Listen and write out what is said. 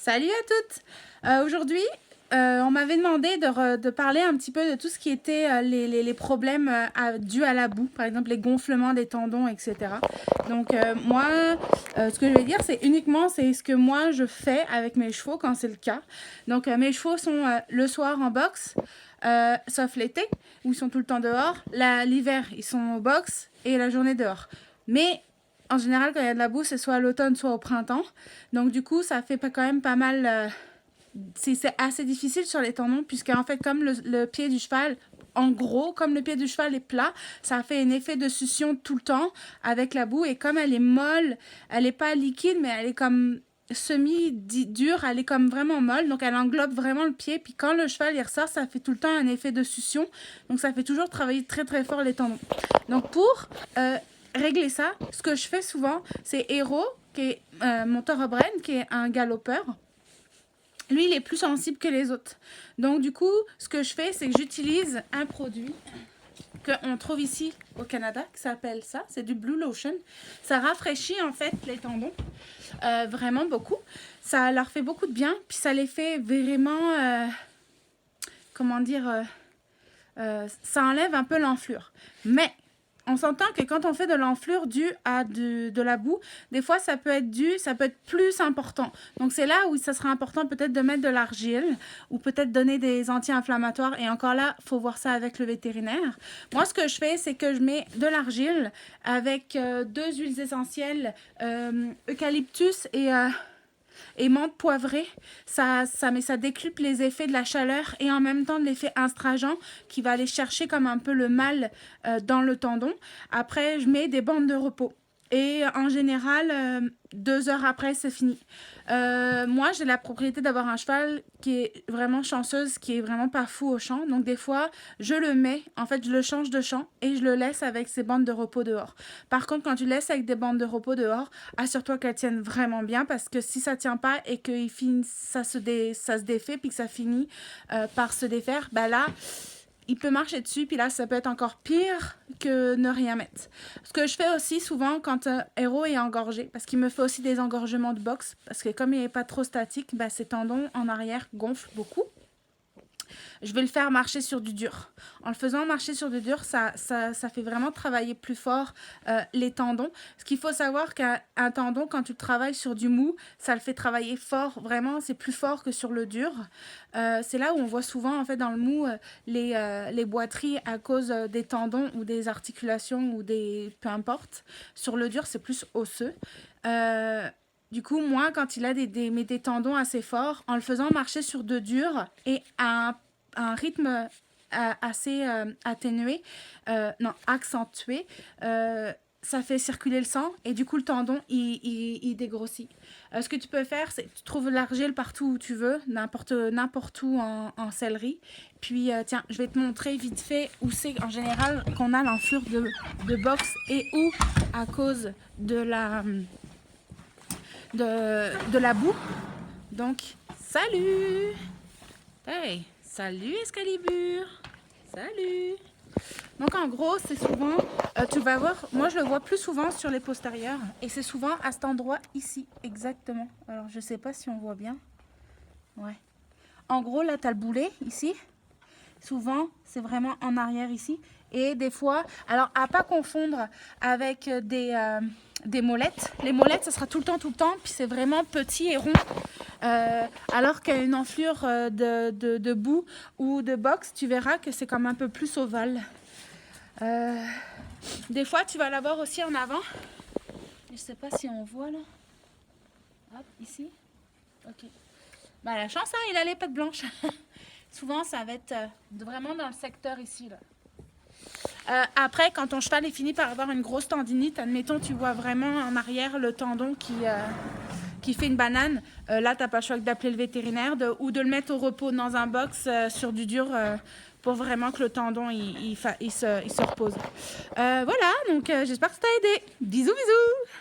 Salut à toutes! Aujourd'hui, on m'avait demandé de parler un petit peu de tout ce qui était les problèmes dus à la boue, par exemple les gonflements des tendons, etc. Donc moi, ce que je vais dire, c'est ce que moi je fais avec mes chevaux quand c'est le cas. Donc mes chevaux sont le soir en boxe, sauf l'été, où ils sont tout le temps dehors. L'hiver, ils sont au boxe et la journée dehors. Mais en général, quand il y a de la boue, c'est soit à l'automne, soit au printemps. Donc du coup, ça fait quand même pas mal... c'est assez difficile sur les tendons, puisque en fait, comme le pied du cheval, en gros, comme le pied du cheval est plat, ça fait un effet de succion tout le temps avec la boue. Et comme elle est molle, elle n'est pas liquide, mais elle est comme semi-dure, elle est comme vraiment molle, donc elle englobe vraiment le pied. Puis quand le cheval il ressort, ça fait tout le temps un effet de succion. Donc ça fait toujours travailler très très fort les tendons. Donc pour régler ça, ce que je fais souvent, c'est Hero, qui est mon thoroughbred, qui est un galopeur. Lui, il est plus sensible que les autres. Donc, du coup, ce que je fais, c'est que j'utilise un produit qu'on trouve ici au Canada, qui s'appelle ça. C'est du Blue Lotion. Ça rafraîchit, en fait, les tendons. Vraiment beaucoup. Ça leur fait beaucoup de bien. Puis, ça les fait vraiment... comment dire... ça enlève un peu l'enflure. Mais... on s'entend que quand on fait de l'enflure due à de la boue, des fois ça peut être plus important. Donc c'est là où ça sera important peut-être de mettre de l'argile ou peut-être donner des anti-inflammatoires. Et encore là, il faut voir ça avec le vétérinaire. Moi, ce que je fais, c'est que je mets de l'argile avec 2 huiles essentielles, eucalyptus et menthe poivrée. Ça décuple les effets de la chaleur et en même temps de l'effet astringent qui va aller chercher comme un peu le mal dans le tendon. Après, je mets des bandes de repos. Et en général, 2 heures après, c'est fini. Moi, j'ai la propriété d'avoir un cheval qui est vraiment chanceuse, qui est vraiment pas fou au champ. Donc, des fois, je le mets, en fait, je le change de champ et je le laisse avec ses bandes de repos dehors. Par contre, quand tu le laisses avec des bandes de repos dehors, assure-toi qu'elles tiennent vraiment bien parce que si ça tient pas et que ça se défait puis que ça finit par se défaire, ben là... il peut marcher dessus, puis là, ça peut être encore pire que ne rien mettre. Ce que je fais aussi souvent quand Hero est engorgé, parce qu'il me fait aussi des engorgements de boxe, parce que comme il n'est pas trop statique, ben, ses tendons en arrière gonflent beaucoup. Je vais le faire marcher sur du dur. En le faisant marcher sur du dur, ça fait vraiment travailler plus fort les tendons. Ce qu'il faut savoir qu'un tendon, quand tu travailles sur du mou, ça le fait travailler fort. Vraiment, c'est plus fort que sur le dur. C'est là où on voit souvent, en fait, dans le mou, les boiteries à cause des tendons ou des articulations ou des... peu importe. Sur le dur, c'est plus osseux. Du coup, moi, quand il a des tendons assez forts, en le faisant marcher sur de dur et à un rythme assez atténué, non, accentué, ça fait circuler le sang et du coup, le tendon, il dégrossit. Ce que tu peux faire, c'est que tu trouves l'argile partout où tu veux, n'importe où en sellerie. Puis, tiens, je vais te montrer vite fait où c'est en général qu'on a l'enflure de boxe et où, à cause de la boue. Donc, salut! Hey, salut Excalibur! Salut! Donc, en gros, c'est souvent, tu vas voir, moi je le vois plus souvent sur les postérieurs. Et c'est souvent à cet endroit ici, exactement. Alors, je sais pas si on voit bien. Ouais. En gros, là, tu as le boulet, ici. Souvent, c'est vraiment en arrière ici. Et des fois, alors à pas confondre avec des molettes. Les molettes, ça sera tout le temps, puis c'est vraiment petit et rond. Alors qu'une enflure de boue ou de boxe, tu verras que c'est comme un peu plus ovale. Des fois, tu vas l'avoir aussi en avant. Je sais pas si on voit là. Hop, ici. Ok. Bah, la chance, hein, il a les pattes blanches. Souvent, ça va être vraiment dans le secteur ici, là. Après, quand ton cheval est fini par avoir une grosse tendinite, admettons, tu vois vraiment en arrière le tendon qui fait une banane. Là, tu n'as pas le choix que d'appeler le vétérinaire ou de le mettre au repos dans un box sur du dur pour vraiment que le tendon il se repose. Voilà, donc j'espère que ça t'a aidé. Bisous, bisous!